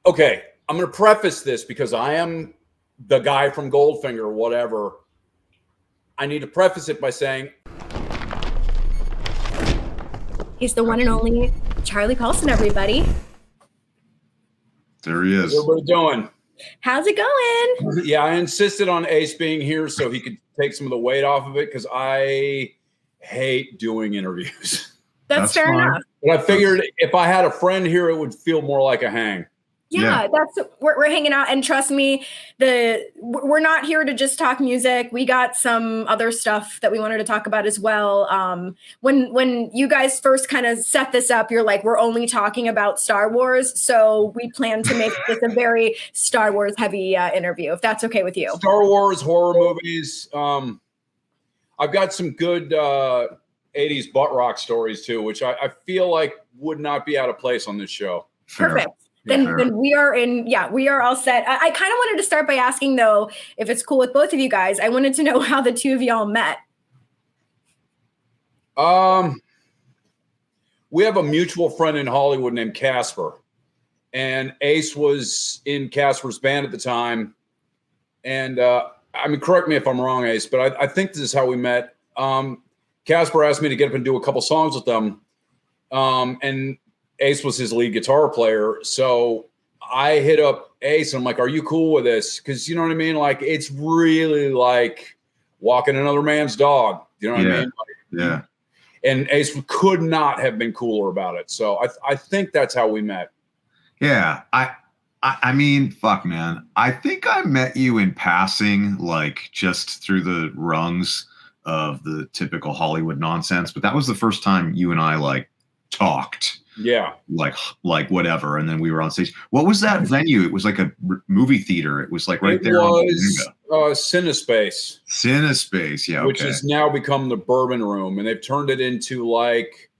Okay, I'm going to preface this because I am the guy from Goldfinger or whatever. I need to preface it by saying he's the one and only Charlie Paulson, everybody. There he is. How's everybody doing? How's it going? Yeah, I insisted on Ace being here so he could take some of the weight off of it because I hate doing interviews. That's fair enough. But I figured if I had a friend here, it would feel more like a hang. Yeah, we're hanging out, and trust me, we're not here to just talk music. We got some other stuff that we wanted to talk about as well. When you guys first kind of set this up, you're like, we're only talking about Star Wars, so we plan to make this a very Star Wars heavy interview, if that's okay with you. Star Wars, horror movies. I've got some good 80s butt rock stories too, which I feel like would not be out of place on this show. Perfect. Then we are we are all set. I kind of wanted to start by asking, though, if it's cool with both of you guys. I wanted to know how the two of y'all met. We have a mutual friend in Hollywood named Casper, and Ace was in Casper's band at the time. And I mean, correct me if I'm wrong, Ace, but I think this is how we met. Casper asked me to get up and do a couple songs with them, and Ace was his lead guitar player. So I hit up Ace and I'm like, are you cool with this? Because you know what I mean? Like, it's really like walking another man's dog. You know what I mean? Yeah. And Ace could not have been cooler about it. So I think that's how we met. Yeah. I mean, fuck, man. I think I met you in passing, like just through the rungs of the typical Hollywood nonsense. But that was the first time you and I like talked. Yeah, like whatever, and then we were on stage. What was that venue? It was like a movie theater. It was like right there. It was Cinespace. Cinespace, yeah, which has now become the Bourbon Room, and they've turned it into like.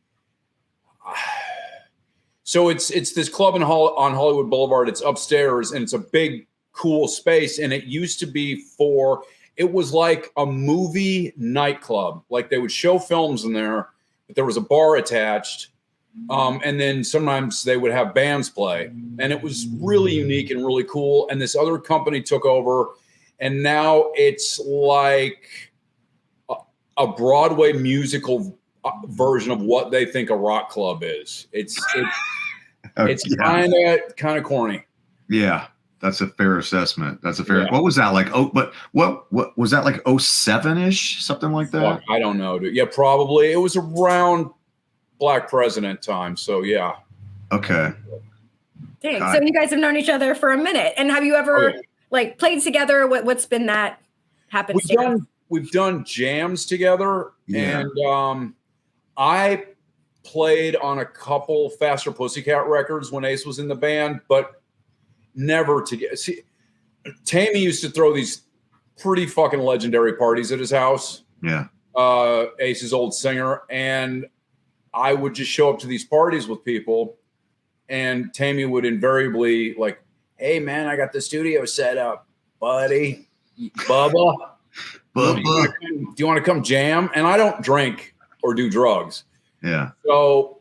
So it's this club on Hollywood Boulevard. It's upstairs, and it's a big, cool space. And it used to be it was like a movie nightclub. Like they would show films in there, but there was a bar attached. And then sometimes they would have bands play, and it was really unique and really cool. And this other company took over, and now it's like a Broadway musical version of what they think a rock club is. It's kind of corny. Yeah, that's a fair assessment. That's a fair. Yeah. What was that like? Oh, but what was that like? 07-ish, something like that. Well, I don't know, dude. Yeah, probably. It was around Black President time, so yeah. Okay. Dang. So you guys have known each other for a minute, and have you ever like played together? What's been that happened? We've done jams together, and I played on a couple Faster Pussycat records when Ace was in the band, but never together. See, Tammy used to throw these pretty fucking legendary parties at his house. Yeah. Ace's old singer, and I would just show up to these parties with people, and Tammy would invariably like, hey man, I got the studio set up, buddy. Bubba. Do you want to come jam? And I don't drink or do drugs. Yeah. So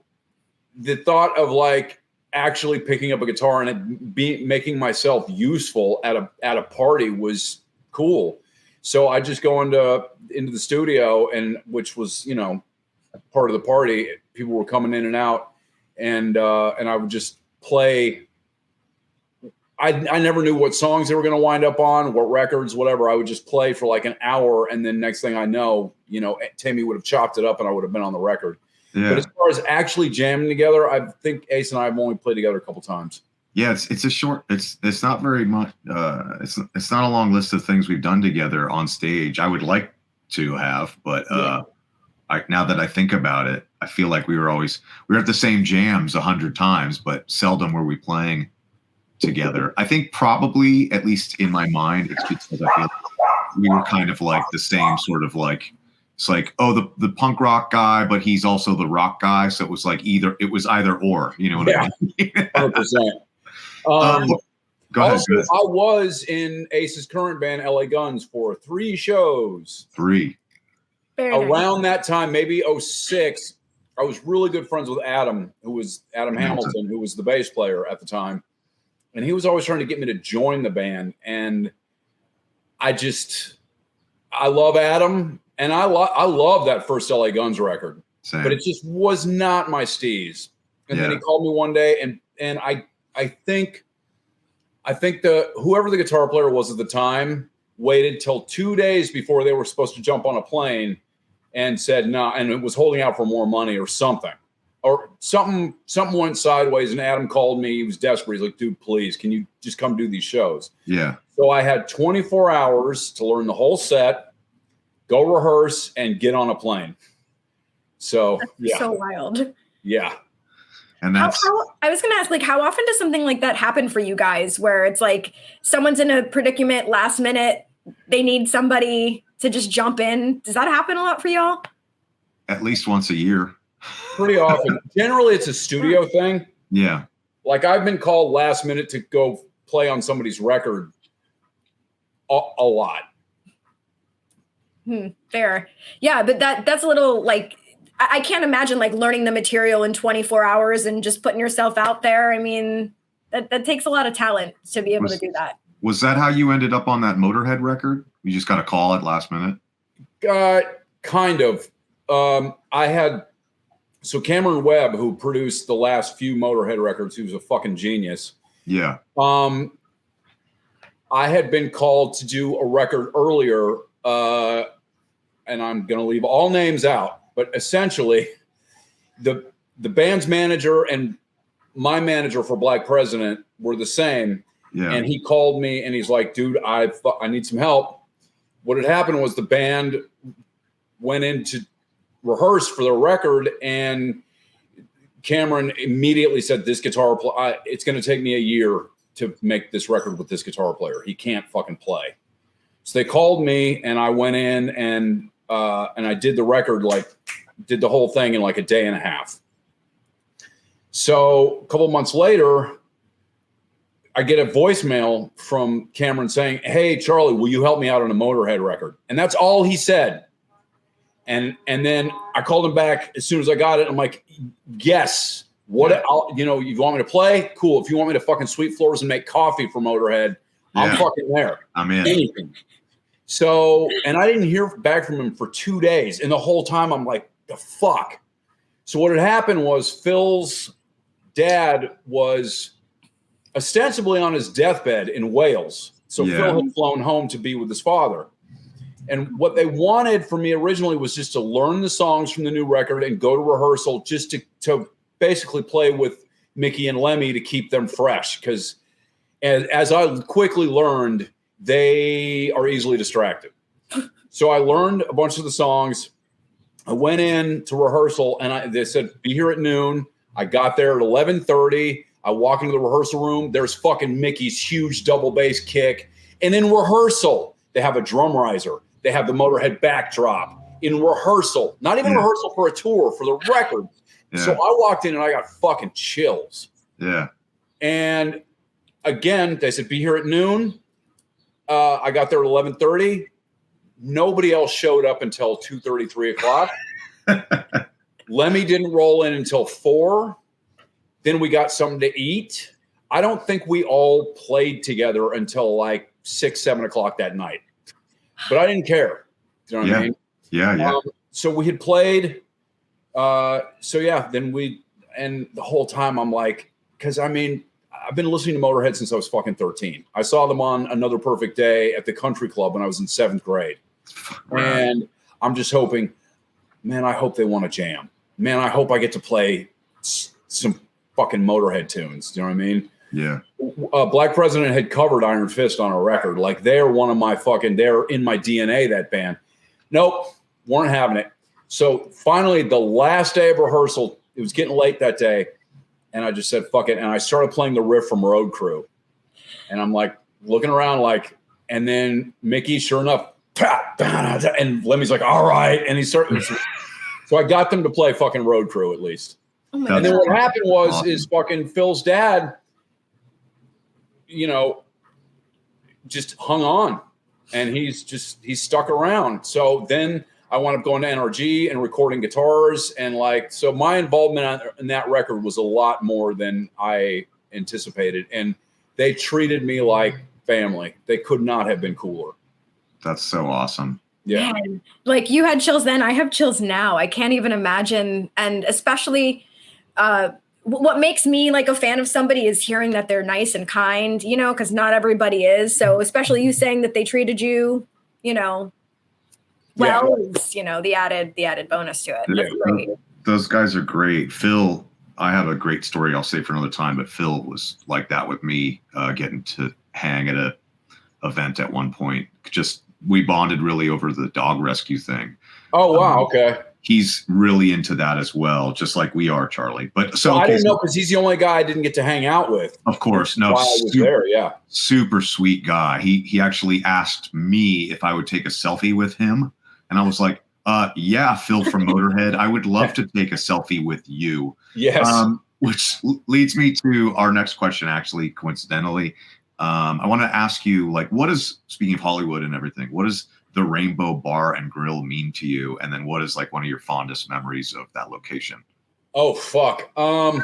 the thought of like actually picking up a guitar and making myself useful at a party was cool. So I just go into the studio, and which was, you know, part of the party. People were coming in and out, and I would just play. I never knew what songs they were going to wind up on, what records, whatever. I would just play for like an hour, and then next thing I know, you know, Tammy would have chopped it up, and I would have been on the record. Yeah. But as far as actually jamming together, I think Ace and I have only played together a couple times. Yeah, it's a short. It's not very much. It's not a long list of things we've done together on stage. I would like to have, but now that I think about it, I feel like we were at the same jams 100 times, but seldom were we playing together. I think probably, at least in my mind, it's because I feel like we were kind of like the same sort of like, it's like, oh, the punk rock guy, but he's also the rock guy. So it was like either or, you know what I mean? 100%. Go ahead. Also, I was in Ace's current band, LA Guns, for 3 shows. 3. Around that time, maybe 06, I was really good friends with Adam Hamilton, who was the bass player at the time. and he was always trying to get me to join the band. And I love Adam, and I love that first LA Guns record. Same. But it just was not my steez. And then he called me one day, and I think whoever the guitar player was at the time waited till 2 days before they were supposed to jump on a plane and said no, and it was holding out for more money or something. Or something went sideways, and Adam called me. He was desperate. He's like, dude, please, can you just come do these shows? Yeah. So I had 24 hours to learn the whole set, go rehearse, and get on a plane. So that's so wild. Yeah. And that's I was going to ask, like, how often does something like that happen for you guys, where it's like someone's in a predicament last minute, they need somebody to just jump in? Does that happen a lot for y'all? At least once a year. Pretty often. Generally, it's a studio thing. Yeah. Like, I've been called last minute to go play on somebody's record a lot. Fair. Yeah, but that's a little, like, I can't imagine, like, learning the material in 24 hours and just putting yourself out there. I mean, that takes a lot of talent to be able to do that. Was that how you ended up on that MotorHead record? You just got a call at last minute? Kind of. So Cameron Webb, who produced the last few MotorHead records, he was a fucking genius. Yeah. I had been called to do a record earlier, and I'm going to leave all names out, but essentially the band's manager and my manager for Black President were the same. Yeah. And he called me and he's like, dude, I need some help. What had happened was the band went in to rehearse for the record, and Cameron immediately said, this guitar it's going to take me a year to make this record with this guitar player. He can't fucking play. So they called me, and I went in and I did the record, did the whole thing in like a day and a half. So a couple of months later, I get a voicemail from Cameron saying, hey, Charlie, will you help me out on a MotorHead record? And that's all he said. And then I called him back as soon as I got it. I'm like, yes. What, you want me to play? Cool. If you want me to fucking sweep floors and make coffee for MotorHead, I'm fucking there. I'm in. Anything. So, and I didn't hear back from him for 2 days. And the whole time I'm like, the fuck? So what had happened was Phil's dad was ostensibly on his deathbed in Wales. So Phil had flown home to be with his father. And what they wanted from me originally was just to learn the songs from the new record and go to rehearsal just to basically play with Mickey and Lemmy to keep them fresh. Because as I quickly learned, they are easily distracted. So I learned a bunch of the songs. I went in to rehearsal, and they said, be here at noon. I got there at 11:30. I walk into the rehearsal room. There's fucking Mickey's huge double bass kick. And in rehearsal, they have a drum riser. They have the MotorHead backdrop in rehearsal, not even rehearsal for a tour, for the record. Yeah. So I walked in and I got fucking chills. Yeah. And again, they said, be here at noon. I got there at 11:30. Nobody else showed up until 2:30, 3 o'clock. Lemmy didn't roll in until 4. Then we got something to eat. I don't think we all played together until like 6, 7 o'clock that night. But I didn't care. You know what I mean? Yeah. So we had played. Then and the whole time I'm like, because I mean, I've been listening to MotorHead since I was fucking 13. I saw them on Another Perfect Day at the country club when I was in 7th grade. Right. And I'm just hoping, man, I hope they want to jam. Man, I hope I get to play some fucking MotorHead tunes. Do you know what I mean? Yeah. Black President had covered Iron Fist on a record. Like, they're one of my they're in my DNA, that band. Nope, weren't having it. So finally, the last day of rehearsal, it was getting late that day, and I just said, fuck it. And I started playing the riff from Road Crew. And I'm like, looking around and then Mickey, sure enough, and Lemmy's like, all right. And he started. So I got them to play fucking Road Crew at least. Oh and then what happened was is fucking Phil's dad, just hung on, and he's stuck around. So then I wound up going to NRG and recording guitars, and so my involvement in that record was a lot more than I anticipated. And they treated me like family. They could not have been cooler. That's so awesome. Yeah. Man, like you had chills then, I have chills now. I can't even imagine. And especially what makes me like a fan of somebody is hearing that they're nice and kind, you know, because not everybody is. So especially you saying that they treated you, you know, well, is, you know, the added bonus to it. That's great. Those guys are great. Phil, I have a great story I'll say for another time, but Phil was like that with me, getting to hang at a event at one point. Just we bonded really over the dog rescue thing. Oh wow, okay. He's really into that as well, just like we are, Charlie. But so I didn't know because he's the only guy I didn't get to hang out with. Of course, no, while I was there, yeah. Super sweet guy. He actually asked me if I would take a selfie with him, and I was like, yeah, Phil from MotorHead, I would love to take a selfie with you. Yes. Which leads me to our next question, actually, coincidentally. I want to ask you, like, what is, speaking of Hollywood and everything, what does the Rainbow Bar and Grill mean to you? And then what is like one of your fondest memories of that location? Oh, fuck. To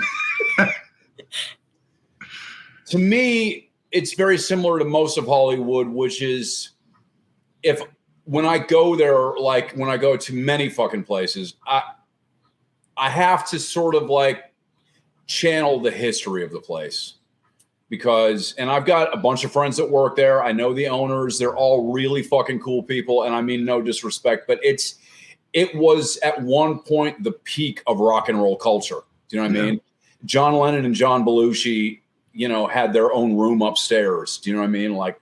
me, it's very similar to most of Hollywood, which is when I go there, like when I go to many fucking places, I have to sort of like channel the history of the place. And I've got a bunch of friends that work there. I know the owners. They're all really fucking cool people. And I mean, no disrespect, but it was at one point the peak of rock and roll culture. Do you know what I mean? John Lennon and John Belushi, you know, had their own room upstairs. Do you know what I mean? Like,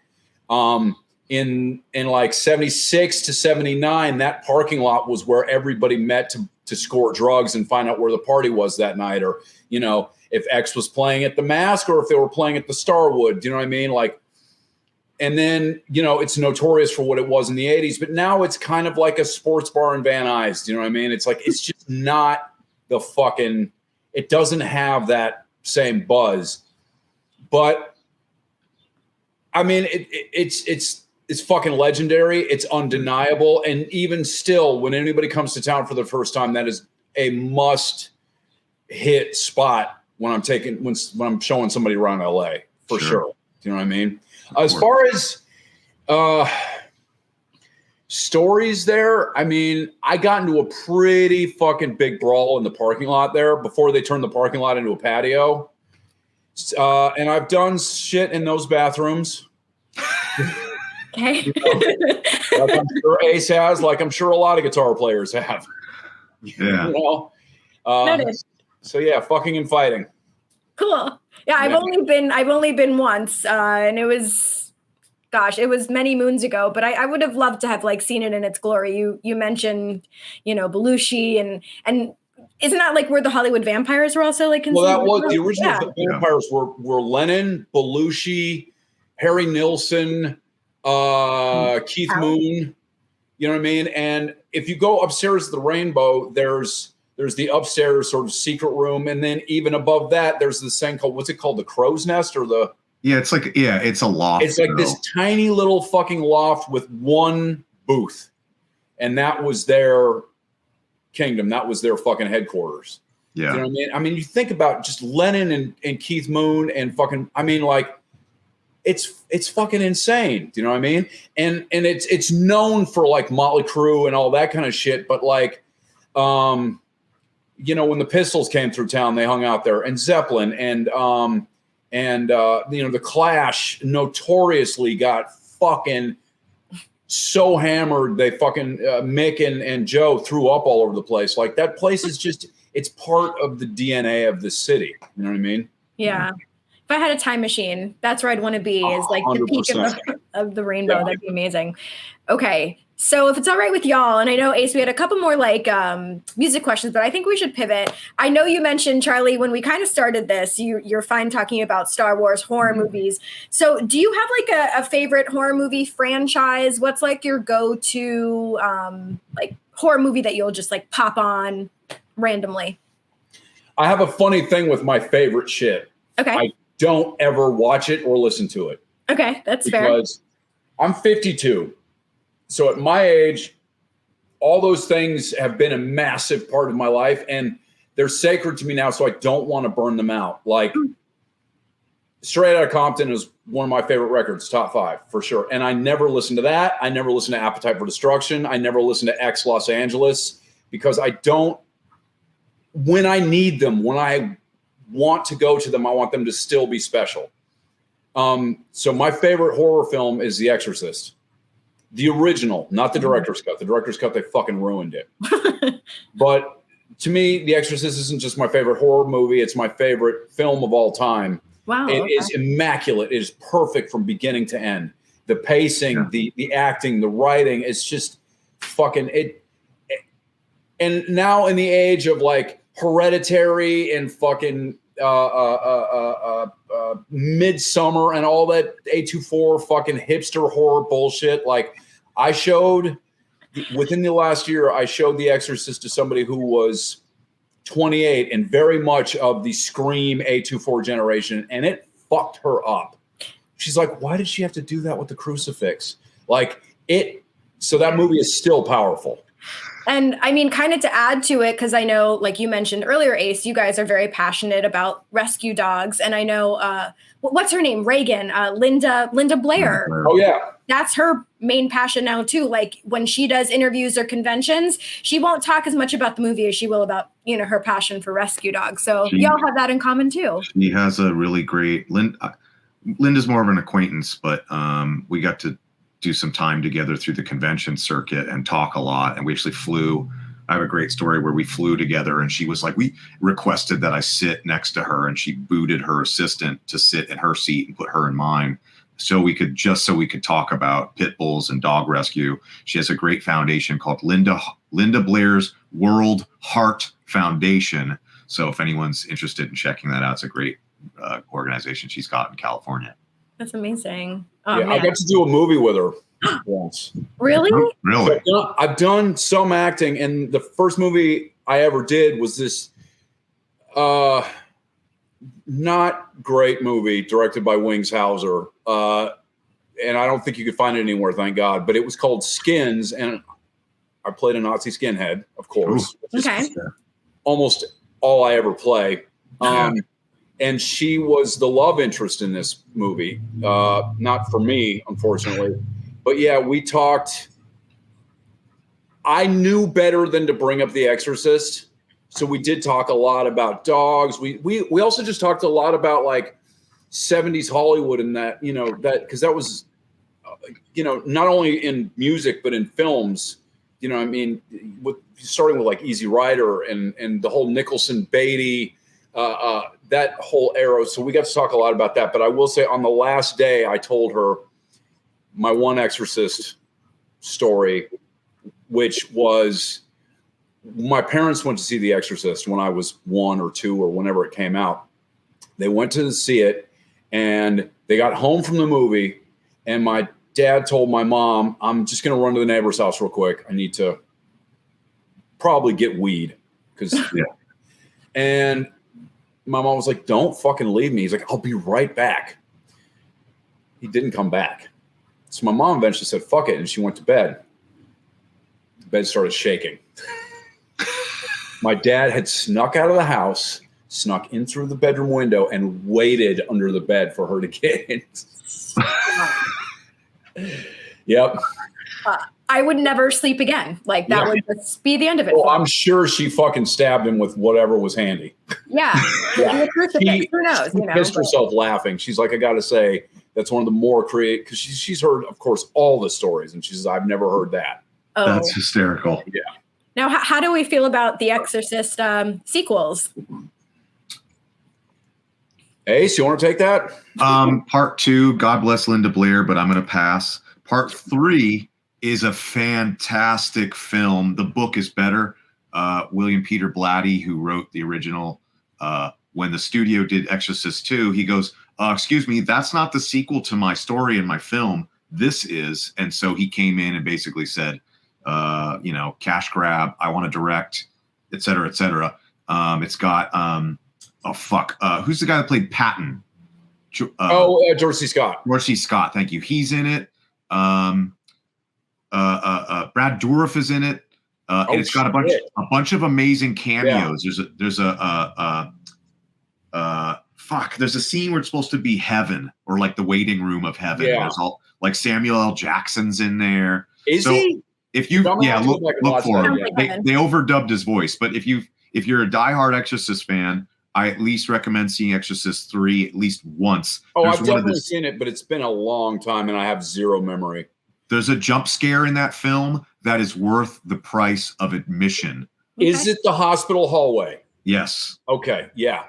in like 76 to 79, that parking lot was where everybody met to score drugs and find out where the party was that night. Or, you know, if X was playing at the Mask or if they were playing at the Starwood, do you know what I mean? Like, and then, you know, it's notorious for what it was in the 80s, but now it's kind of like a sports bar in Van Nuys. Do you know what I mean? It's like, it's just not the fucking, it doesn't have that same buzz, but I mean, it's fucking legendary. It's undeniable. And even still, when anybody comes to town for the first time, that is a must hit spot when I'm showing somebody around LA for sure. Do you know what I mean? As far as stories there, I mean, I got into a pretty fucking big brawl in the parking lot there before they turned the parking lot into a patio. And I've done shit in those bathrooms. Okay. Like I'm sure Ace has, like I'm sure a lot of guitar players have. Yeah. You know? So yeah, fucking and fighting. Cool. Yeah, I've only been once, and it was many moons ago. But I would have loved to have like seen it in its glory. You mentioned, you know, Belushi and isn't that like where the Hollywood Vampires were also like? Well, that was the original Vampires were Lennon, Belushi, Harry Nilsson, Keith Moon. You know what I mean? And if you go upstairs to the Rainbow, there's the upstairs sort of secret room. And then even above that, there's this thing called, what's it called? The Crow's Nest or the... Yeah, it's a loft. It's like this tiny little fucking loft with one booth. And that was their kingdom. That was their fucking headquarters. Yeah. You know what I mean? I mean, you think about just Lennon and Keith Moon and fucking, I mean, like, it's fucking insane. Do you know what I mean? And it's known for like Motley Crue and all that kind of shit. But like, you know, when the Pistols came through town, they hung out there, and Zeppelin and you know, the Clash notoriously got fucking so hammered. They fucking Mick and Joe threw up all over the place. Like that place is just, it's part of the DNA of the city. You know what I mean? Yeah. If I had a time machine, that's where I'd want to be, is like 100%. The peak of the rainbow. Yeah. That'd be amazing. Okay. So if it's all right with y'all, and I know, Ace, we had a couple more like music questions, but I think we should pivot. I know you mentioned, Charlie, when we kind of started this, you're fine talking about Star Wars horror movies. So do you have like a favorite horror movie franchise? What's like your go-to like horror movie that you'll just like pop on randomly? I have a funny thing with my favorite shit. Okay. I don't ever watch it or listen to it. Okay, that's fair. Because I'm 52. So at my age, all those things have been a massive part of my life, and they're sacred to me now, so I don't want to burn them out. Like, Straight Outta Compton is one of my favorite records, top 5 for sure. And I never listened to that. I never listened to Appetite for Destruction. I never listened to X Los Angeles because I don't. When I need them, when I want to go to them, I want them to still be special. So my favorite horror film is The Exorcist. The original, not the director's cut. The director's cut, they fucking ruined it. But to me, The Exorcist isn't just my favorite horror movie. It's my favorite film of all time. Wow. It is immaculate. It is perfect from beginning to end. The pacing, the acting, the writing, it's just fucking it. And now in the age of like Hereditary and fucking Midsummer and all that A24 fucking hipster horror bullshit, like I showed within the last year, I showed The Exorcist to somebody who was 28 and very much of the Scream A24 generation, and it fucked her up. She's like, why did she have to do that with the crucifix? Like it. So that movie is still powerful. And I mean, kind of to add to it, because I know, like you mentioned earlier, Ace, you guys are very passionate about rescue dogs. And I know, what's her name? Reagan, Linda Blair. Oh, yeah. That's her main passion now, too. Like when she does interviews or conventions, she won't talk as much about the movie as she will about, you know, her passion for rescue dogs. So y'all have that in common, too. She has a really great Linda's more of an acquaintance, but we got to do some time together through the convention circuit and talk a lot. And we actually flew. I have a great story where we flew together and she was like, we requested that I sit next to her, and she booted her assistant to sit in her seat and put her in mine. So we could talk about pit bulls and dog rescue. She has a great foundation called Linda Blair's World Heart Foundation. So if anyone's interested in checking that out, it's a great organization she's got in California. That's amazing. Oh, yeah, man. I got to do a movie with her once. Really? Really? I've done some acting, and the first movie I ever did was this not great movie directed by Wings Hauser. And I don't think you could find it anywhere, thank God. But it was called Skins, and I played a Nazi skinhead, of course. Okay. Almost all I ever play. And she was the love interest in this movie. Not for me, unfortunately. But yeah, we talked. I knew better than to bring up The Exorcist. So we did talk a lot about dogs. We also just talked a lot about like 70s Hollywood and that, you know, that because that was, you know, not only in music, but in films. You know, I mean, starting with like Easy Rider and the whole Nicholson Beatty, that whole era. So we got to talk a lot about that. But I will say on the last day, I told her my one Exorcist story, which was my parents went to see The Exorcist when I was 1 or 2 or whenever it came out. They went to see it and they got home from the movie, and my dad told my mom, I'm just going to run to the neighbor's house real quick. I need to probably get weed. And my mom was like, don't fucking leave me. He's like, I'll be right back. He didn't come back. So my mom eventually said, fuck it. And she went to bed. The bed started shaking. My dad had snuck out of the house, snuck in through the bedroom window, and waited under the bed for her to get in. Yep. I would never sleep again. Like that would just be the end of it. Well, I'm sure she fucking stabbed him with whatever was handy. Yeah. Who knows? She pissed herself laughing. She's like, I got to say, that's one of the more creative, because she's heard, of course, all the stories. And she says, I've never heard that. Oh. That's hysterical. Yeah. Now, how do we feel about the Exorcist sequels? Ace, you want to take that? Part 2, God bless Linda Blair, but I'm going to pass. Part 3 is a fantastic film. The book is better. William Peter Blatty, who wrote the original, when the studio did Exorcist 2, he goes, excuse me, that's not the sequel to my story in my film. This is. And so he came in and basically said, you know, cash grab, I want to direct, et cetera, et cetera. It's got, who's the guy that played Patton? George C. Scott. George C. Scott, thank you. He's in it. Brad Dourif is in it. And it's got a bunch of amazing cameos. Yeah. There's a There's a scene where it's supposed to be heaven or like the waiting room of heaven. Yeah. There's all like Samuel L. Jackson's in there. Is he? If you I'm gonna have to go back and look watch for that him. again. They overdubbed his voice, but if you're a diehard Exorcist fan, I at least recommend seeing Exorcist 3 at least once. Oh, There's I've definitely seen it, but it's been a long time and I have zero memory. There's a jump scare in that film that is worth the price of admission. Okay. Is it the hospital hallway? Yes. Okay. Yeah.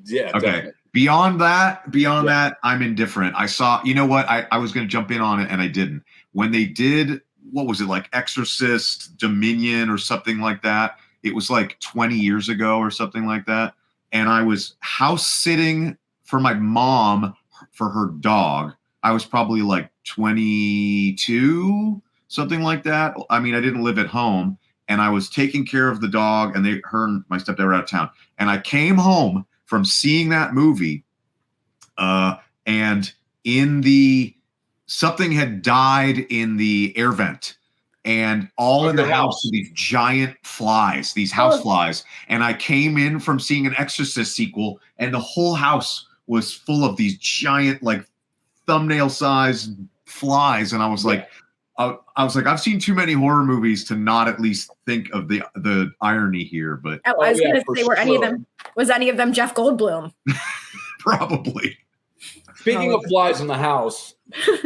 Yeah. Okay. Definitely. Beyond that, I'm indifferent. I saw, you know what? I was going to jump in on it and I didn't. When they did, what was it, like Exorcist Dominion or something like that? It was like 20 years ago or something like that. And I was house sitting for my mom for her dog. I was probably like 22, something like that. I mean, I didn't live at home and I was taking care of the dog and her and my stepdad were out of town. And I came home from seeing that movie and something had died in the air vent. And all in the house, these giant flies, these house flies. And I came in from seeing an Exorcist sequel, and the whole house was full of these giant, like thumbnail-sized flies. And I was like, I've seen too many horror movies to not at least think of the irony here. But I was going to say, was any of them Jeff Goldblum? Probably. Speaking of flies in the house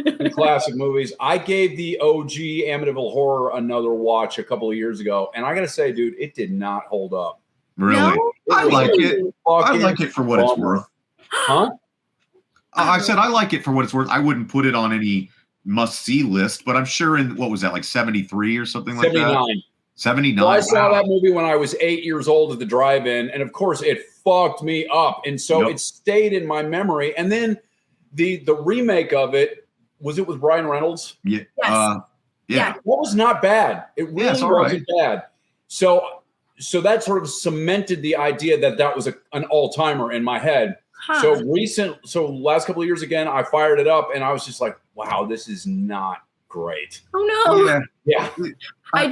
in classic movies, I gave the OG Amityville Horror another watch a couple of years ago, and I got to say, dude, it did not hold up. Really? No? I like it. I like it for what it's worth. Huh? I said I like it for what it's worth. I wouldn't put it on any must-see list, but I'm sure in, what was that, like 73 or something like 79. that? 79. Well, I saw that movie when I was 8 years old at the drive-in, and of course, it fucked me up, and so it stayed in my memory. And then the remake of it was with Ryan Reynolds. Yeah. Yes. Yeah. That was not bad. It really wasn't bad. So that sort of cemented the idea that was an all-timer in my head. Huh. So last couple of years again, I fired it up and I was just like, wow, this is not great. Oh no. Yeah. I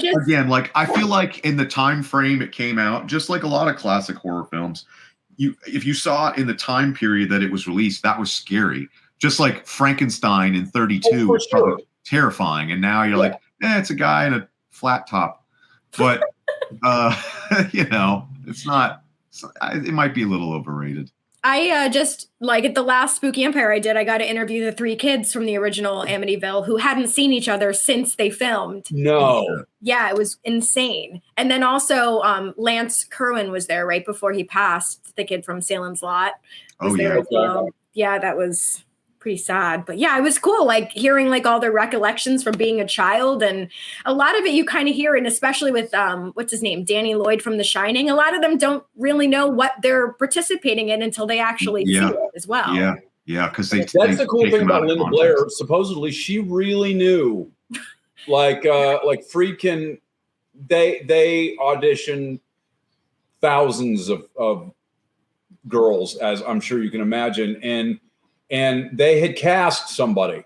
feel like in the time frame it came out, just like a lot of classic horror films, if you saw it in the time period that it was released, that was scary. Just like Frankenstein in 32 was terrifying. And now you're like, it's a guy in a flat top. But, it's not, it might be a little overrated. I just, like at the last Spooky Empire I did, I got to interview the 3 kids from the original Amityville who hadn't seen each other since they filmed. No. Yeah, it was insane. And then also Lance Kerwin was there right before he passed, the kid from Salem's Lot. Oh, yeah. Well. Yeah, that was pretty sad. But yeah, it was cool, like hearing like all their recollections from being a child. And a lot of it you kind of hear, and especially with what's his name, Danny Lloyd from The Shining, a lot of them don't really know what they're participating in until they actually see it as well. Yeah, because that's the cool thing about Linda Blair. Supposedly she really knew, like Friedkin, they auditioned thousands of girls, as I'm sure you can imagine, and they had cast somebody,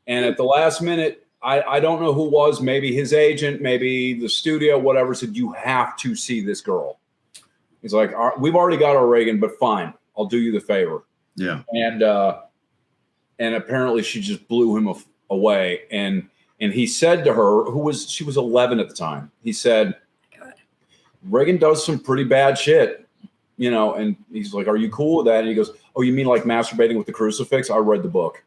and at the last minute, I don't know who was, maybe his agent, maybe the studio, whatever, said, you have to see this girl. He's like, we've already got our Reagan, but fine, I'll do you the favor. Yeah. And apparently she just blew him away. And he said to her, she was 11 at the time, he said, Reagan does some pretty bad shit, and he's like, are you cool with that? And he goes, oh, you mean like masturbating with the crucifix? I read the book.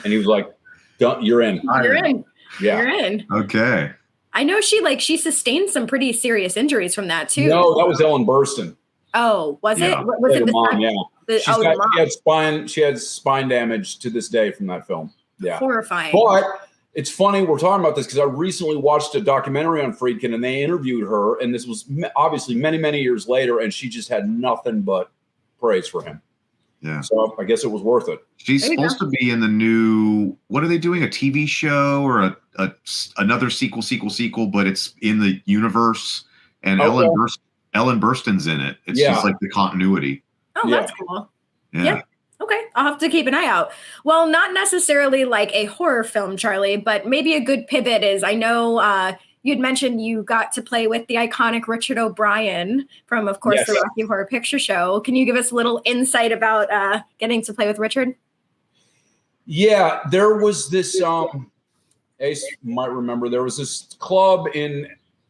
And he was like, you're in. You're in. Yeah. You're in. Okay. I know she sustained some pretty serious injuries from that too. No, that was Ellen Burstyn. Oh, was it? Was it the mom? Yeah. She had spine damage to this day from that film. Yeah. Horrifying. But it's funny we're talking about this because I recently watched a documentary on Friedkin and they interviewed her, and this was obviously many, many years later, and she just had nothing but praise for him. Yeah. So I guess it was worth it. She's supposed to be in the new, what are they doing? A TV show or another sequel, but it's in the universe, and Ellen Burstyn's in it. It's just like the continuity. Oh, that's cool. Yeah. Okay, I'll have to keep an eye out. Well, not necessarily like a horror film, Charlie, but maybe a good pivot is, I know you'd mentioned you got to play with the iconic Richard O'Brien from, of course, the Rocky Horror Picture Show. Can you give us a little insight about getting to play with Richard? Yeah, there was this, Ace might remember, there was this club in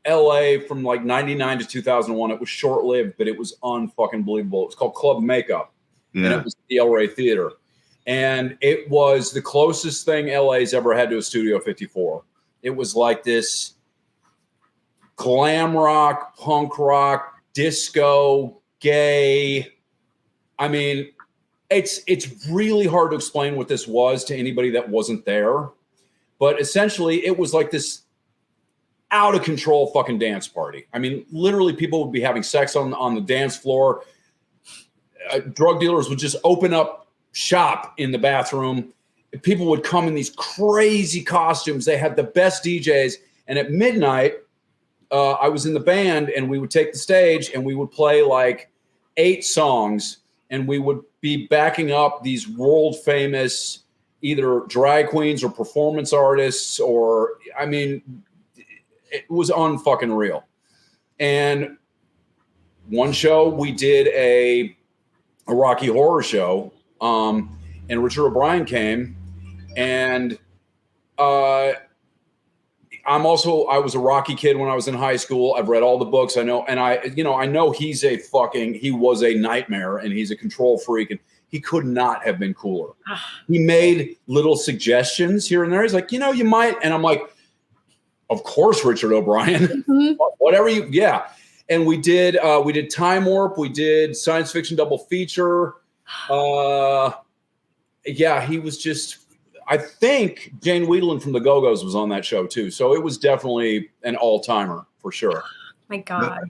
LA from like 99 to 2001. It was short-lived, but it was unfucking believable. It was called Club Makeup. Yeah. And it was at the El Rey Theater. And it was the closest thing LA's ever had to a Studio 54. It was like this glam rock, punk rock, disco, gay. I mean, it's really hard to explain what this was to anybody that wasn't there. But essentially, it was like this out of control fucking dance party. I mean, literally people would be having sex on the dance floor. Drug dealers would just open up shop in the bathroom. People would come in these crazy costumes. They had the best DJs. And at midnight, I was in the band and we would take the stage and we would play like 8 songs and we would be backing up these world famous either drag queens or performance artists or, I mean, it was unfucking real. And one show we did a Rocky Horror show, and Richard O'Brien came, and I was a Rocky kid when I was in high school. I've read all the books. I know, and I know he was a nightmare and he's a control freak, and he could not have been cooler. He made little suggestions here and there. He's like, you might, and I'm like, of course, Richard O'Brien, whatever you, yeah. And we did Time Warp. We did science fiction double feature. Yeah, he was just, I think Jane Wiedlin from the Go-Go's was on that show too. So it was definitely an all-timer for sure. My God.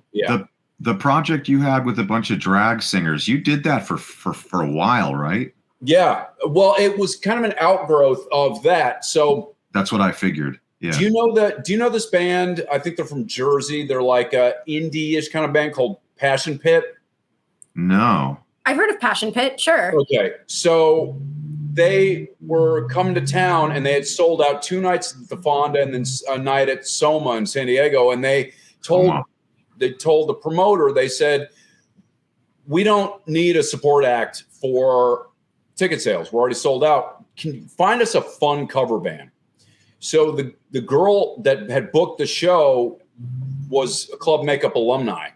The project you had with a bunch of drag singers, you did that for a while, right? Yeah. Well, it was kind of an outgrowth of that. So that's what I figured. Yeah. Do you know this band? I think they're from Jersey. They're like a indie-ish kind of band called Passion Pit. No. I've heard of Passion Pit, sure. Okay. So they were coming to town and they had sold out 2 nights at the Fonda and then a night at Soma in San Diego. And they told the promoter, they said, we don't need a support act for ticket sales. We're already sold out. Can you find us a fun cover band? So the girl that had booked the show was a Club Makeup alumni.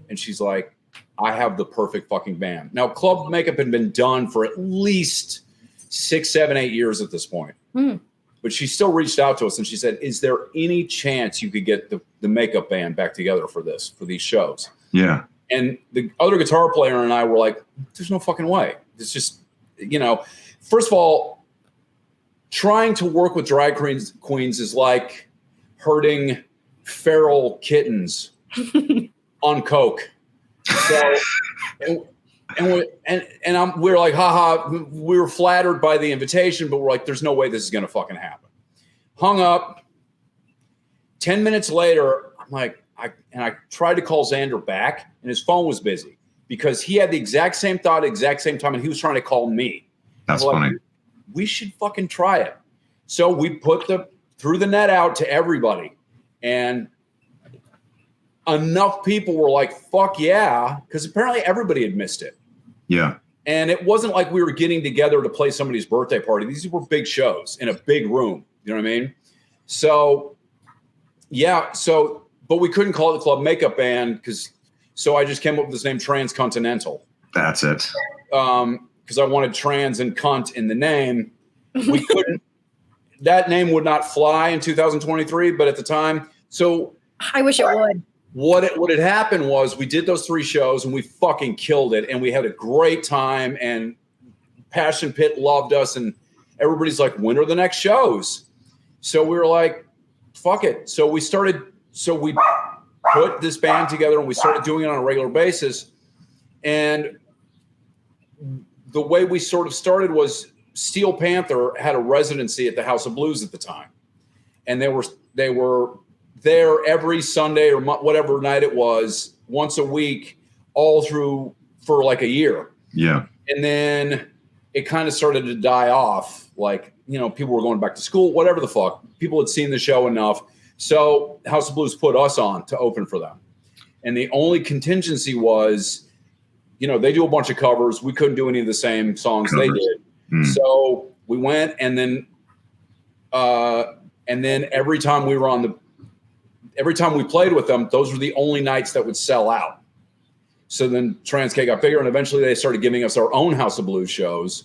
And she's like, I have the perfect fucking band. Now, Club Makeup had been done for at least 6, 7, 8 years at this point. But she still reached out to us and she said, is there any chance you could get the makeup band back together for these shows? Yeah. And the other guitar player and I were like, there's no fucking way. It's just, first of all, trying to work with drag queens is like herding feral kittens on coke. So, we're like, haha, we were flattered by the invitation, but we're like, there's no way this is going to fucking happen. Hung up. 10 minutes later, I'm like, I tried to call Xander back and his phone was busy because he had the exact same thought, exact same time. And he was trying to call me. That's funny. Like, we should fucking try it. So we threw the net out to everybody, and enough people were like, fuck yeah. Cause apparently everybody had missed it. Yeah. And it wasn't like we were getting together to play somebody's birthday party. These were big shows in a big room. You know what I mean? So yeah. But we couldn't call it the Club Makeup Band so I just came up with this name Transcontinental. That's it. Because I wanted trans and cunt in the name. We couldn't, that name would not fly in 2023, but at the time, so. I wish it would. What had happened was we did those 3 shows and we fucking killed it and we had a great time and Passion Pit loved us and everybody's like, when are the next shows? So we were like, fuck it. So we put this band together and we started doing it on a regular basis. And the way we sort of started was Steel Panther had a residency at the House of Blues at the time. And they were there every Sunday or whatever night it was, once a week, all through for like a year. Yeah. And then it kind of started to die off. Like, people were going back to school, whatever the fuck. People had seen the show enough. So House of Blues put us on to open for them. And the only contingency was, you know, they do a bunch of covers. We couldn't do any of the same songs they did. So we went, and then every time we played with them, those were the only nights that would sell out. So then Trans-K got bigger, and eventually they started giving us our own House of Blues shows.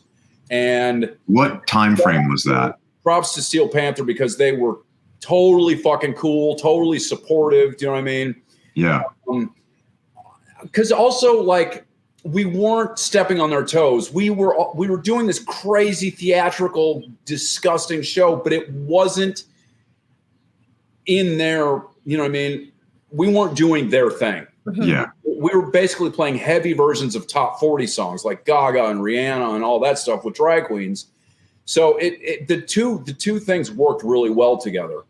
And what time frame was that? Props to Steel Panther, because they were totally fucking cool, totally supportive. Do you know what I mean? Yeah. Because also, like, we weren't stepping on their toes. We were doing this crazy theatrical, disgusting show, but it wasn't in their, you know what I mean? We weren't doing their thing. Yeah. We were basically playing heavy versions of top 40 songs like Gaga and Rihanna and all that stuff with drag queens. So the two things worked really well together.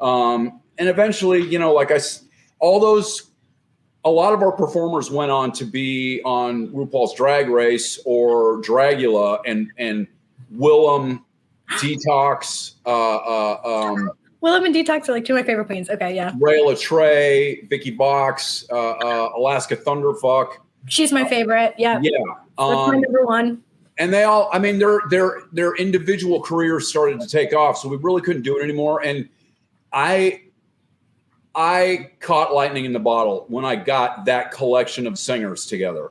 And eventually, you know, like a lot of our performers went on to be on RuPaul's Drag Race or Dragula, and Willem, Detox, Willem and Detox are like two of my favorite queens. Okay, yeah. Rayla Trey, Vicky Box, Alaska Thunderfuck. She's my favorite. Yeah. Yeah. That's my number one. And they all, I mean, their individual careers started to take off, so we really couldn't do it anymore. And I caught lightning in the bottle when I got that collection of singers together,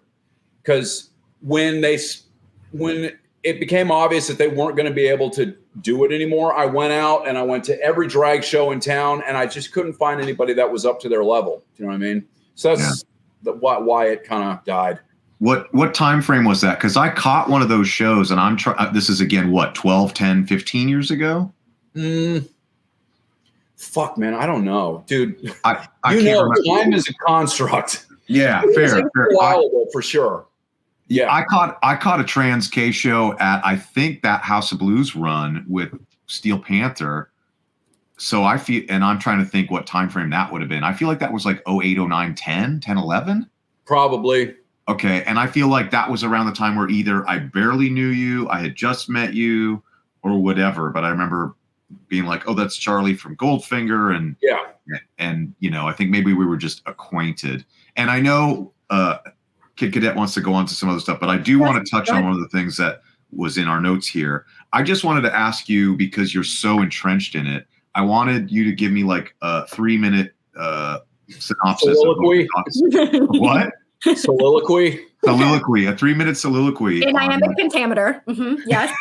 because when it became obvious that they weren't going to be able to do it anymore, I went out and I went to every drag show in town, and I just couldn't find anybody that was up to their level. Do you know what I mean? So that's why it kind of died. What time frame was that? Because I caught one of those shows, and this is again, what, 12, 10, 15 years ago? Fuck, man, I don't know, dude. I can't remember. Time is a construct. Yeah, fair. A while ago, for sure. Yeah, I caught a Trans-K show at, I think, that House of Blues run with Steel Panther. So I feel, and I'm trying to think what time frame that would have been. I feel like that was like 08, 09, 10, 11? Probably. Okay, and I feel like that was around the time where either I barely knew you, I had just met you, or whatever. But I remember being like, oh, that's Charlie from Goldfinger. And you know, I think maybe we were just acquainted. And I know Kid Cadet wants to go on to some other stuff, but I do want to touch on one of the things that was in our notes here. I just wanted to ask you, because you're so entrenched in it, I wanted you to give me like a 3-minute synopsis. Soliloquy. What? Soliloquy. Soliloquy. A 3-minute soliloquy. And I am a pentameter. Yes.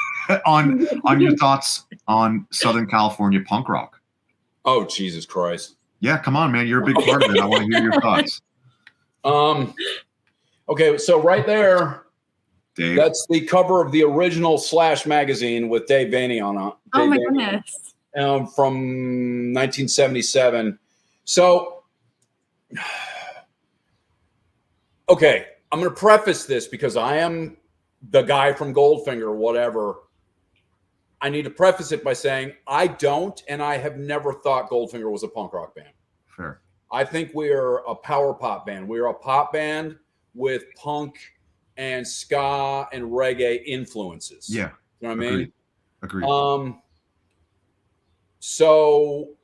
on your thoughts on Southern California punk rock. Oh, Jesus Christ. Yeah, come on, man. You're a big part of it. I want to hear your thoughts. Okay, so right there, Dave. That's the cover of the original Slash magazine with Dave Vaney on it. Oh my goodness. From 1977. So, okay, I'm going to preface this because I am the guy from Goldfinger or whatever. I need to preface it by saying I don't, and I have never thought Goldfinger was a punk rock band. Fair. I think we are a power pop band. We are a pop band with punk and ska and reggae influences. Yeah. You know what I mean? Agreed. So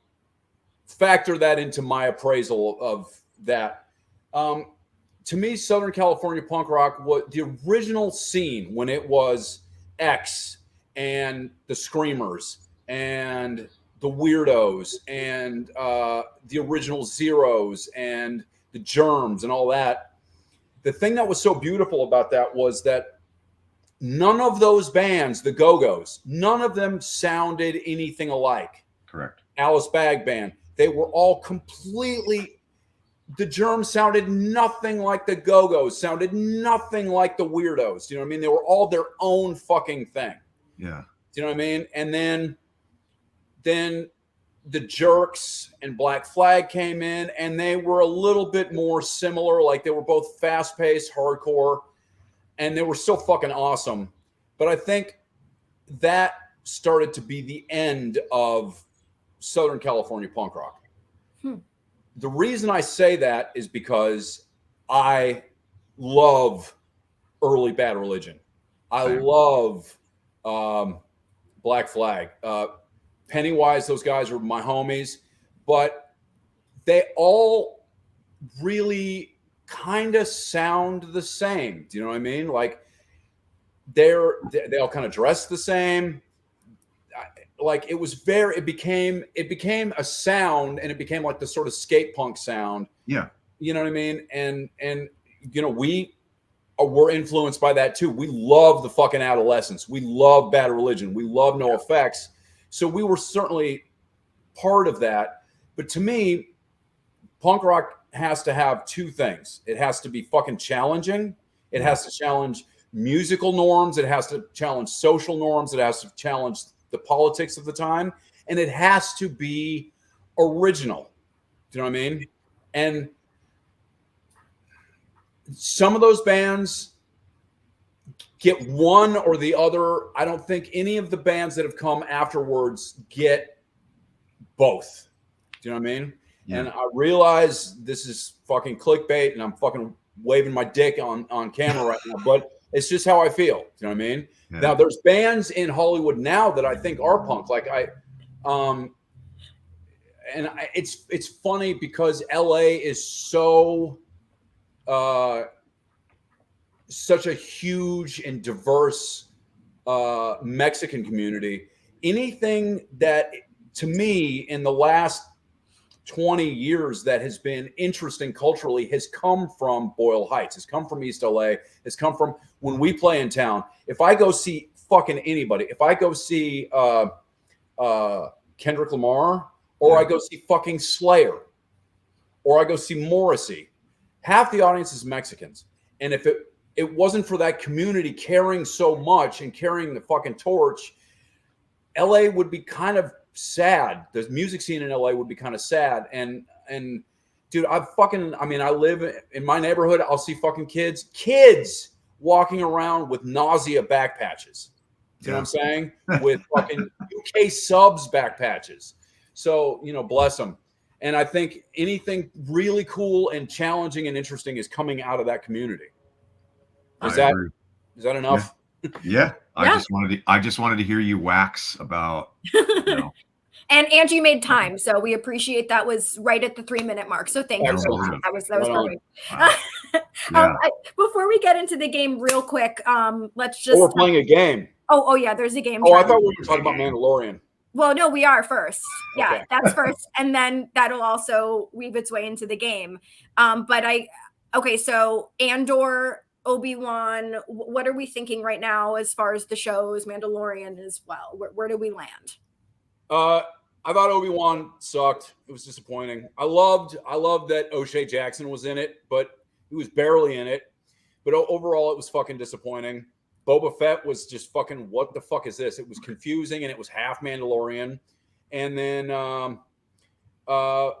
factor that into my appraisal of that. To me, Southern California punk rock was the original scene when it was X and the Screamers and the Weirdos and the original Zeros and the Germs and all that. The thing that was so beautiful about that was that none of those bands, the Go-Go's, none of them sounded anything alike. Correct. Alice Bag Band, they were all completely, the Germs sounded nothing like the Go-Go's, sounded nothing like the Weirdos. You know what I mean? They were all their own fucking thing. Yeah. Do you know what I mean? And then the Jerks and Black Flag came in, and they were a little bit more similar. Like they were both fast-paced, hardcore, and they were still fucking awesome. But I think that started to be the end of Southern California punk rock. The reason I say that is because I love early Bad Religion. I love Black Flag. Pennywise, those guys are my homies. but they all really kind of sound the same. Do you know what I mean? Like they all kind of dress the same. Like it became a sound, and it became like the sort of skate punk sound. Yeah. You know what I mean? And you know, we're influenced by that too. We love the fucking Adolescents. We love Bad Religion. We love No Effects. So we were certainly part of that. But to me, punk rock has to have two things. It has to be fucking challenging. It has to challenge musical norms. It has to challenge social norms. It has to challenge the politics of the time. And it has to be original. Do you know what I mean? And some of those bands get one or the other. I don't think any of the bands that have come afterwards get both. Do you know what I mean? Yeah. And I realize this is fucking clickbait, and I'm fucking waving my dick on camera right now, but it's just how I feel. Do you know what I mean? Yeah. Now there's bands in Hollywood now that I think are punk. Like it's funny because LA is such a huge and diverse Mexican community. Anything that, to me, in the last 20 years that has been interesting culturally has come from Boyle Heights, has come from East LA, has come from when we play in town. If I go see fucking anybody, if I go see Kendrick Lamar, or I go see fucking Slayer, or I go see Morrissey, half the audience is Mexicans. And if it wasn't for that community caring so much and carrying the fucking torch, LA would be kind of sad. The music scene in LA would be kind of sad. And dude, I live in my neighborhood. I'll see fucking kids walking around with nausea back patches. You know what I'm saying? With fucking UK subs back patches. So, you know, bless them. And I think anything really cool and challenging and interesting is coming out of that community. Is that enough? Yeah. I just wanted to hear you wax about, you know. And Angie made time, so we appreciate that. Was right at the 3-minute mark. So thank you so much. That was perfect. Wow. Before we get into the game, real quick, let's just. Oh, we're playing a game. Oh yeah, there's a game. Oh, I thought we were talking about Mandalorian. Well, no, we are first. Yeah, okay. That's first, and then that'll also weave its way into the game. So Andor, Obi-Wan, what are we thinking right now as far as the shows, Mandalorian as well? Where do we land? I thought Obi-Wan sucked. It was disappointing. I loved that O'Shea Jackson was in it, but he was barely in it. But overall, it was fucking disappointing. Boba Fett was just fucking, what the fuck is this? It was confusing, and it was half Mandalorian. And then the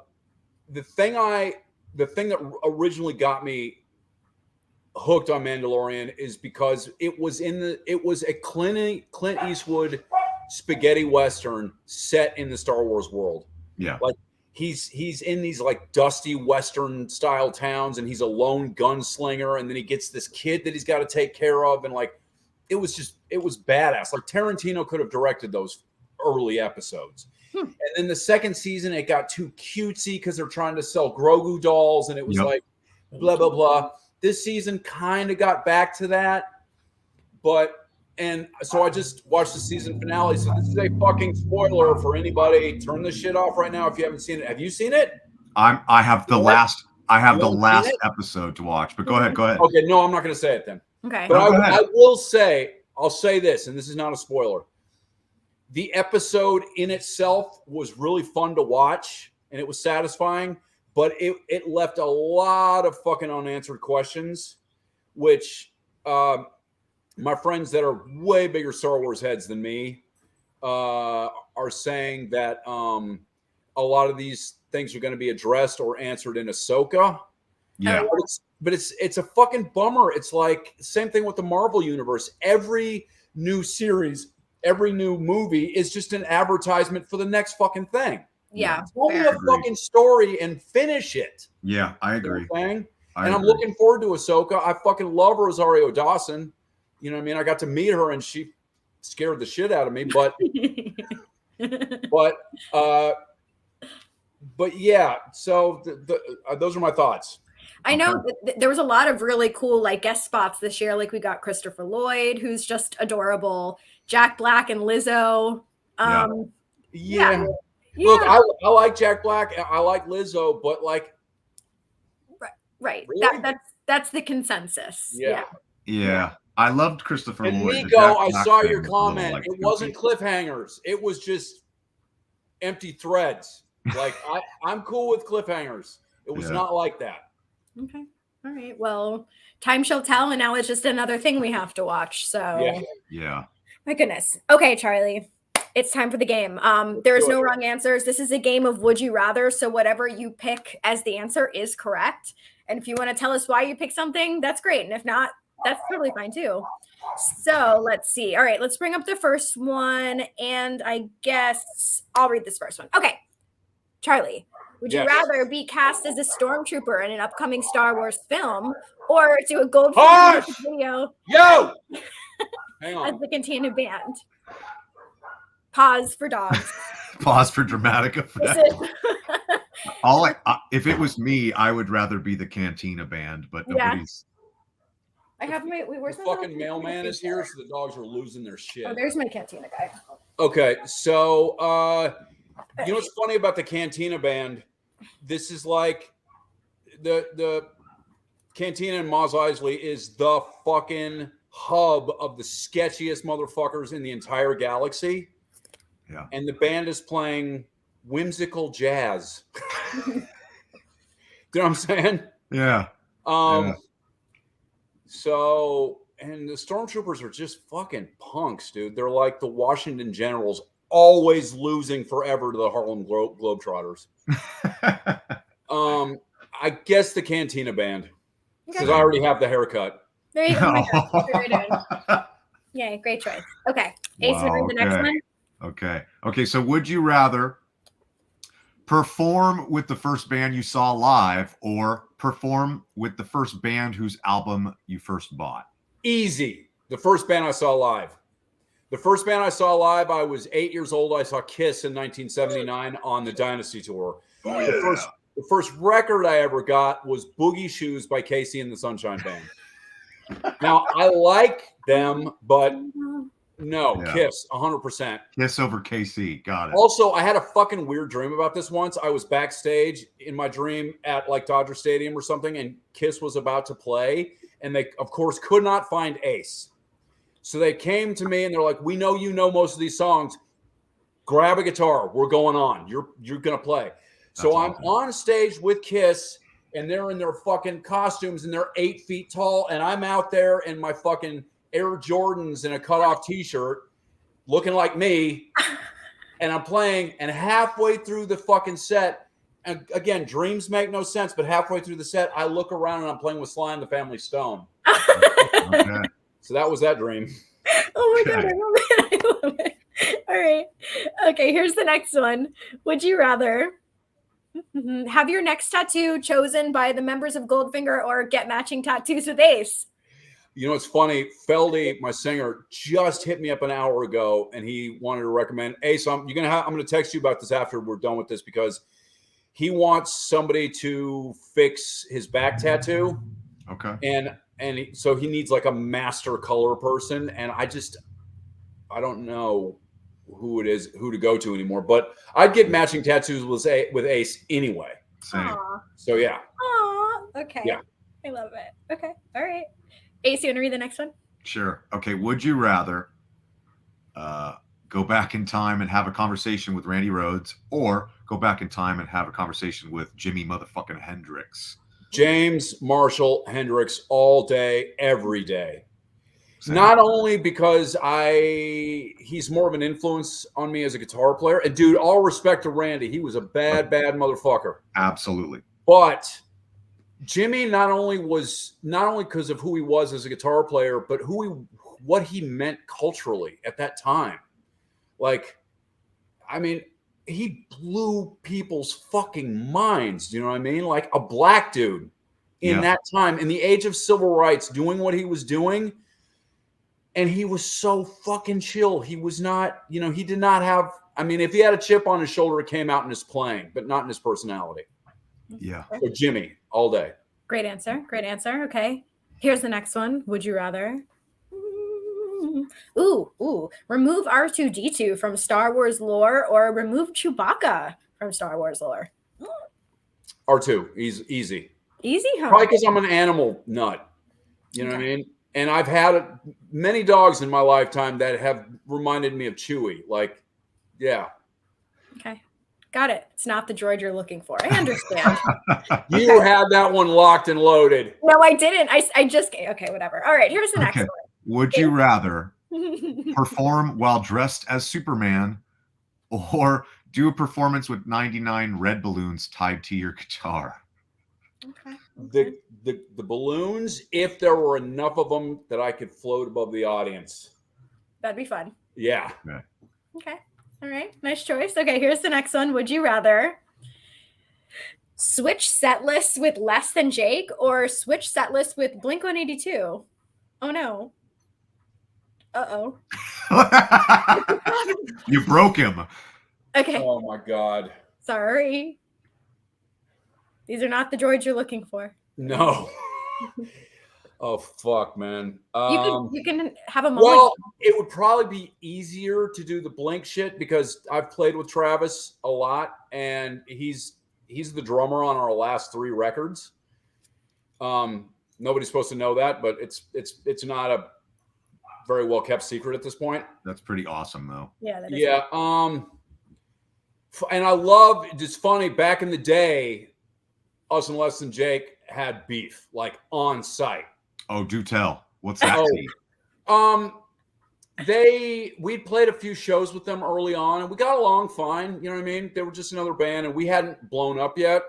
thing that originally got me hooked on Mandalorian is because it was a Clint Eastwood spaghetti western set in the Star Wars world. Yeah. Like he's in these like dusty western style towns, and he's a lone gunslinger, and then he gets this kid that he's got to take care of, and like it was badass. Like Tarantino could have directed those early episodes. And then the second season it got too cutesy because they're trying to sell Grogu dolls, and it was like blah blah blah. This season kind of got back to that, and so I just watched the season finale. So this is a fucking spoiler for anybody. Turn this shit off right now if you haven't seen it. Have you seen it? I have the last episode to watch, but go ahead. Okay, no, I'm not going to say it then. Okay. But I will say, I'll say this, and this is not a spoiler. The episode in itself was really fun to watch, and it was satisfying, but it left a lot of fucking unanswered questions, which my friends that are way bigger Star Wars heads than me are saying that a lot of these things are going to be addressed or answered in Ahsoka. Yeah. But it's a fucking bummer. It's like same thing with the Marvel universe. Every new series, every new movie is just an advertisement for the next fucking thing. Yeah. Tell me a fucking story and finish it. Yeah, I agree. You know what I'm saying? I'm looking forward to Ahsoka. I fucking love Rosario Dawson. You know what I mean? I got to meet her and she scared the shit out of me, but But yeah, so those are my thoughts. I know there was a lot of really cool like guest spots this year. Like we got Christopher Lloyd, who's just adorable, Jack Black and Lizzo. Yeah. Look, I like Jack Black. I like Lizzo, but like, right. Really? That's the consensus. Yeah. I loved Christopher And Lloyd. Nico, I saw your comment. It wasn't cliffhangers. It was just empty threads. Like I'm cool with cliffhangers. It was not like that. Okay. All right. Well, time shall tell, and now it's just another thing we have to watch. So yeah. My goodness. Okay, Charlie. It's time for the game. There is no wrong answers. This is a game of would you rather. So whatever you pick as the answer is correct. And if you want to tell us why you picked something, that's great. And if not, that's totally fine too. So let's see. All right, let's bring up the first one. And I guess I'll read this first one. Okay. Charlie, would you rather be cast as a stormtrooper in an upcoming Star Wars film or do a Goldfinger video Hang on. as the Cantina Band? Pause for dogs. Pause for dramatic effect. If it was me, I would rather be the Cantina Band, but nobody's. I have my. Where's the fucking mailman is here, so the dogs are losing their shit. Oh, there's my Cantina guy. Okay, so you know what's funny about the Cantina Band? This is like the Cantina in Mos Eisley is the fucking hub of the sketchiest motherfuckers in the entire galaxy. Yeah. And the band is playing whimsical jazz. You know what I'm saying? Yeah. So, and the stormtroopers are just fucking punks, dude. They're like the Washington Generals, always losing forever to the Harlem Globetrotters. I guess the Cantina Band, because I already have the haircut. There you go. Oh my God. Yay, great choice. Okay. Ace, read the next one. Okay. So would you rather perform with the first band you saw live or perform with the first band whose album you first bought? Easy. The first band I saw live. The first band I saw live, I was 8 years old. I saw Kiss in 1979 on the Dynasty Tour. The first record I ever got was Boogie Shoes by Casey and the Sunshine Band. Now, I like them, but no, Kiss, 100%. Kiss over KC, got it. Also, I had a fucking weird dream about this once. I was backstage in my dream at like Dodger Stadium or something, and Kiss was about to play, and they, of course, could not find Ace. So they came to me, and they're like, we know you know most of these songs. Grab a guitar. We're going on. You're going to play. So I'm on stage with Kiss, and they're in their fucking costumes, and they're 8 feet tall, and I'm out there in my fucking Air Jordans and a cutoff T-shirt, looking like me, and I'm playing. And halfway through the fucking set, and again, dreams make no sense, but halfway through the set, I look around and I'm playing with Sly and the Family Stone. Okay. So that was that dream. Oh my God, I love it. All right. Okay, here's the next one. Would you rather have your next tattoo chosen by the members of Goldfinger or get matching tattoos with Ace? You know, it's funny. Feldy, my singer, just hit me up an hour ago, and he wanted to recommend Ace. I'm going to text you about this after we're done with this, because he wants somebody to fix his back tattoo. Okay. So he needs like a master color person, and I don't know who to go to anymore. But I'd get matching tattoos with Ace anyway. Same. Aww. So yeah. Aww. Okay. Yeah. I love it. Okay. All right. Ace, you want to read the next one? Sure. Okay. Would you rather go back in time and have a conversation with Randy Rhoads, or go back in time and have a conversation with Jimi motherfucking Hendrix? James Marshall Hendrix all day, every day. Same. Not only because he's more of an influence on me as a guitar player. And dude, all respect to Randy. He was a bad motherfucker. Absolutely. But Jimmy not only because of who he was as a guitar player, but what he meant culturally at that time. Like, I mean, he blew people's fucking minds. Do you know what I mean? Like a black dude in that time, in the age of civil rights, doing what he was doing. And he was so fucking chill. He was not, he did not have, I mean, if he had a chip on his shoulder, it came out in his playing, but not in his personality. Yeah. So Jimmy, all day. Great answer. Great answer. Okay. Here's the next one. Would you rather? Ooh. Remove R2-D2 from Star Wars lore or remove Chewbacca from Star Wars lore? R2, he's easy. Easy, huh? Probably because I'm an animal nut. You know what I mean? And I've had many dogs in my lifetime that have reminded me of Chewie. Like, yeah. Okay. Got it. It's not the droid you're looking for. I understand. You had that one locked and loaded. No, I didn't. I just, okay, whatever. All right, here's the next one. Would you rather perform while dressed as Superman or do a performance with 99 red balloons tied to your guitar? Okay. The balloons, if there were enough of them that I could float above the audience. That'd be fun. Yeah. Okay. All right. Nice choice. Okay, here's the next one. Would you rather switch set lists with Less Than Jake or switch set lists with Blink-182? Oh no. Uh-oh. You broke him. Okay. Oh my God. Sorry. These are not the droids you're looking for. No. Oh fuck, man. You can have a moment. Well, it would probably be easier to do the Blink shit because I've played with Travis a lot, and he's the drummer on our last 3 records. Nobody's supposed to know that, but it's not a very well kept secret at this point. That's pretty awesome, though. Yeah. That is Yeah. And I love. It's funny. Back in the day, us and Less Than Jake had beef, like on site. Oh, do tell. What's that? We'd played a few shows with them early on, and we got along fine. You know what I mean? They were just another band, and we hadn't blown up yet.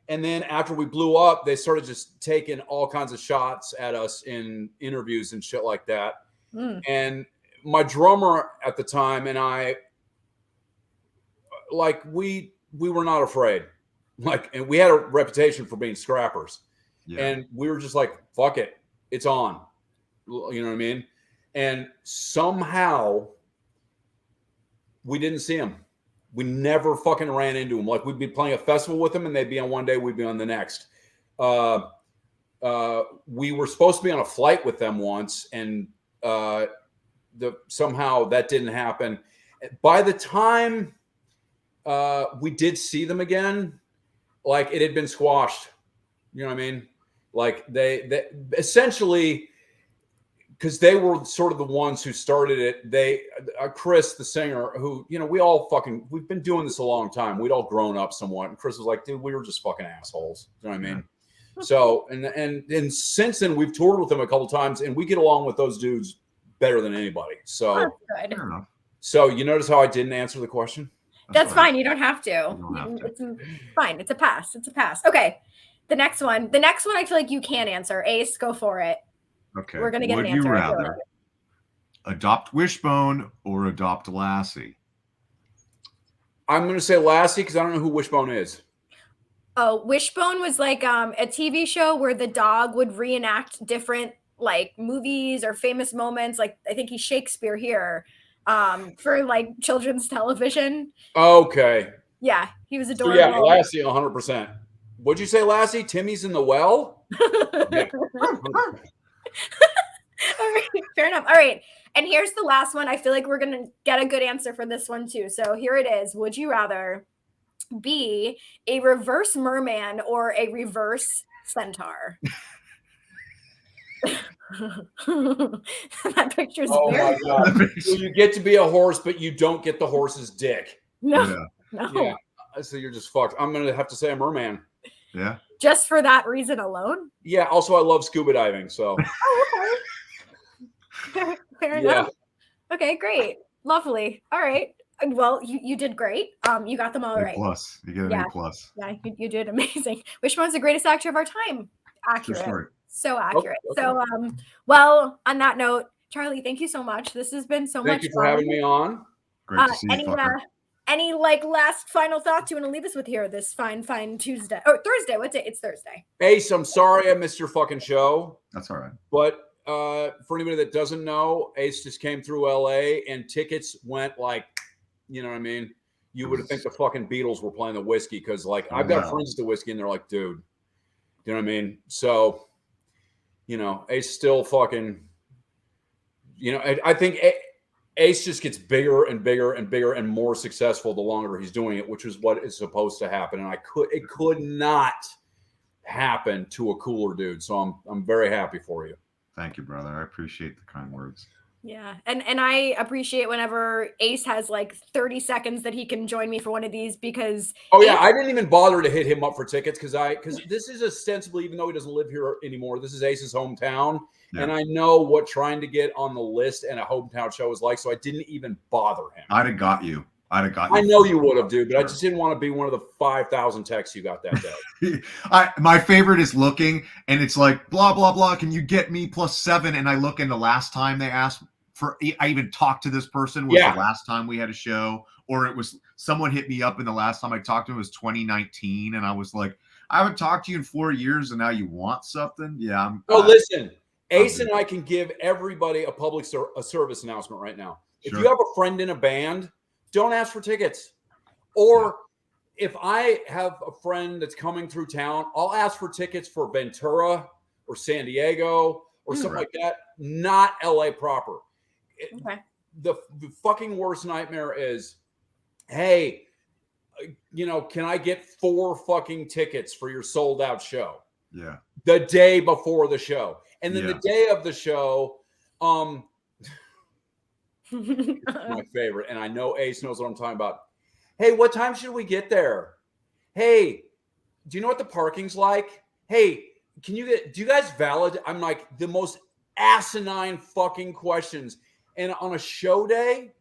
And then after we blew up, they started just taking all kinds of shots at us in interviews and shit like that. And my drummer at the time and I, like, we were not afraid. Like, and we had a reputation for being scrappers. Yeah. And we were just like, fuck it. It's on. You know what I mean? And somehow we didn't see him. We never fucking ran into him. Like, we'd be playing a festival with them and they'd be on one day, we'd be on the next. We were supposed to be on a flight with them once, and somehow that didn't happen. By the time we did see them again, like, it had been squashed. You know what I mean? Like, they essentially, because they were sort of the ones who started it. Chris, the singer, who, we've been doing this a long time. We'd all grown up somewhat. And Chris was like, dude, we were just fucking assholes. You know what I mean? Yeah. So, and since then we've toured with them a couple times, and we get along with those dudes better than anybody. So, so you notice how I didn't answer the question? That's fine. You don't have to. It's fine. It's a pass. It's a pass. Okay. The next one I feel like you can answer. Ace, go for it. Okay. We're going to get an answer. Would you rather adopt Wishbone or adopt Lassie? I'm going to say Lassie because I don't know who Wishbone is. Oh, Wishbone was like a TV show where the dog would reenact different like movies or famous moments. Like, I think he's Shakespeare here for like children's television. Okay. Yeah, he was adorable. So yeah, Lassie 100%. What'd you say, Lassie? Timmy's in the well? Yeah. All right, fair enough. All right, and here's the last one. I feel like we're gonna get a good answer for this one too. So here it is. Would you rather be a reverse merman or a reverse centaur? That picture's weird. My God. So you get to be a horse, but you don't get the horse's dick. No. Yeah. So you're just fucked. I'm gonna have to say a merman. Yeah. Just for that reason alone? Yeah. Also, I love scuba diving. So. Oh, okay. Fair enough. Okay, great. Lovely. All right. Well, you did great. You got them all right. Plus. You get an A plus. Yeah, you did amazing. Which one's the greatest actor of our time? Accurate. So accurate. Okay. So, well, on that note, Charlie, thank you so much. This has been so much fun. Thank you for having me on. Great to see you. Any like last final thoughts you want to leave us with here this fine Tuesday or Thursday? What day? It's Thursday. Ace, I'm sorry I missed your fucking show. That's all right. But for anybody that doesn't know, Ace just came through LA and tickets went like, you know what I mean? You would think the fucking Beatles were playing the Whiskey because, like, I've got friends to Whiskey and they're like, dude, you know what I mean? So, you know, Ace still fucking, you know, I think Ace just gets bigger and bigger and bigger and more successful the longer he's doing it, which is what is supposed to happen. And it could not happen to a cooler dude. So I'm very happy for you. Thank you, brother. I appreciate the kind words. Yeah. And I appreciate whenever Ace has like 30 seconds that he can join me for one of these because I didn't even bother to hit him up for tickets because this is ostensibly, even though he doesn't live here anymore, this is Ace's hometown. Yeah. And I know what trying to get on the list and a hometown show is like, so I didn't even bother him. I'd have got you. I know you would have, dude, but I just didn't want to be one of the 5,000 texts you got that day. My favorite is looking, and it's like, blah, blah, blah. Can you get me +7? And I look, and the last time they asked for, I even talked to this person was the last time we had a show, or it was someone hit me up, and the last time I talked to him was 2019, and I was like, I haven't talked to you in 4 years, and now you want something? Yeah. Listen, Ace and I can give everybody a public service announcement right now. If you have a friend in a band, don't ask for tickets. Or if I have a friend that's coming through town, I'll ask for tickets for Ventura or San Diego or something like that, not LA proper. The fucking worst nightmare is, hey, you know, can I get 4 fucking tickets for your sold out show? Yeah. The day before the show. And then the day of the show, my favorite, and I know Ace knows what I'm talking about. Hey, what time should we get there? Hey, do you know what the parking's like? Hey, do you guys valid? I'm like, the most asinine fucking questions. And on a show day,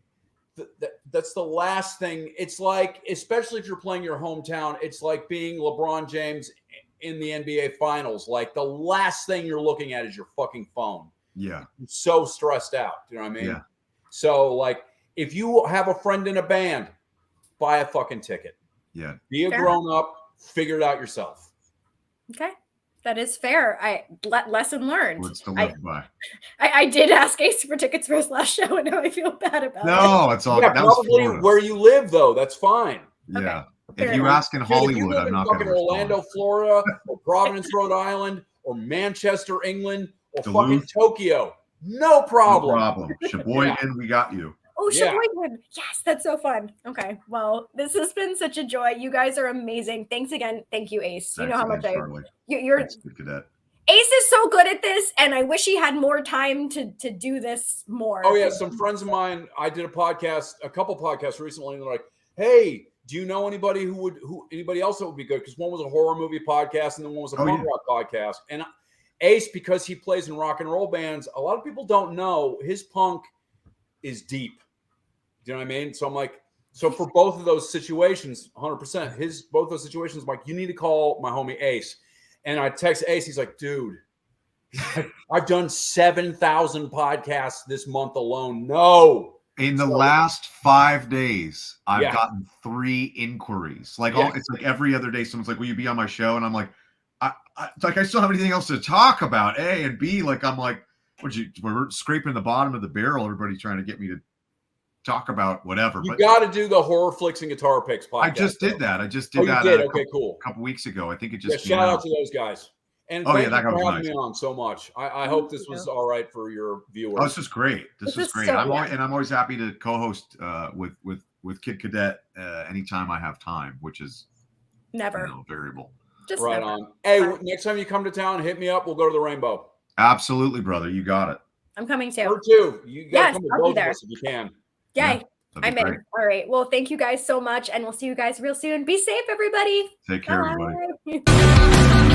that's the last thing. It's like, especially if you're playing your hometown, it's like being LeBron James in the NBA finals. Like, the last thing you're looking at is your fucking phone. Yeah. I'm so stressed out. Do you know what I mean? Yeah. So, like, if you have a friend in a band, buy a fucking ticket. Yeah. Be a grown up. Figure it out yourself. Okay. That is fair. Lesson learned. What's to live by? I did ask Ace for tickets for his last show, and now I feel bad about it. No, it's all probably where you live, though. That's fine. Yeah. Okay. If you ask in Hollywood, I'm not going to Orlando, Florida, or Providence, Rhode Island, or Manchester, England, or Duluth. Fucking Tokyo. No problem. No problem. Sheboygan, we got you. Oh, Sheboygan. Yes, that's so fun. Okay. Well, this has been such a joy. You guys are amazing. Thanks again. Thank you, Ace. You know how much you're good cadet. Ace is so good at this, and I wish he had more time to do this more. Oh, yeah. Some friends of mine, I did a couple podcasts recently, and they're like, hey, do you know anybody anybody else that would be good? Because one was a horror movie podcast, and then one was a punk rock podcast. And Ace, because he plays in rock and roll bands, a lot of people don't know his punk is deep. Do you know what I mean? So I'm like, so for both of those situations, 100%, both those situations, I'm like, you need to call my homie Ace. And I text Ace, he's like, dude, I've done 7,000 podcasts this month alone. No. In the last 5 days, I've gotten 3 inquiries. Like it's like every other day, someone's like, will you be on my show? And I'm like, I still have anything else to talk about, A, and B, like, I'm like, we're scraping the bottom of the barrel. Everybody's trying to get me to talk about whatever. You got to do the horror flicks and guitar picks podcast. I just did that. Cool. A couple weeks ago. I think it just shout out to those guys. And thank you for having me on so much. I hope this was all right for your viewers. Oh, this is great. This is great. I'm always happy to co-host with Kid Cadet anytime I have time, which is never variable. Just right never. On. Hey, next time you come to town, hit me up. We'll go to the Rainbow. Absolutely, brother. You got it. I'm coming too. Her too. You got to come to both of us if you can. Yay. I'm in. All right. Well, thank you guys so much, and we'll see you guys real soon. Be safe, everybody. Take care, everybody.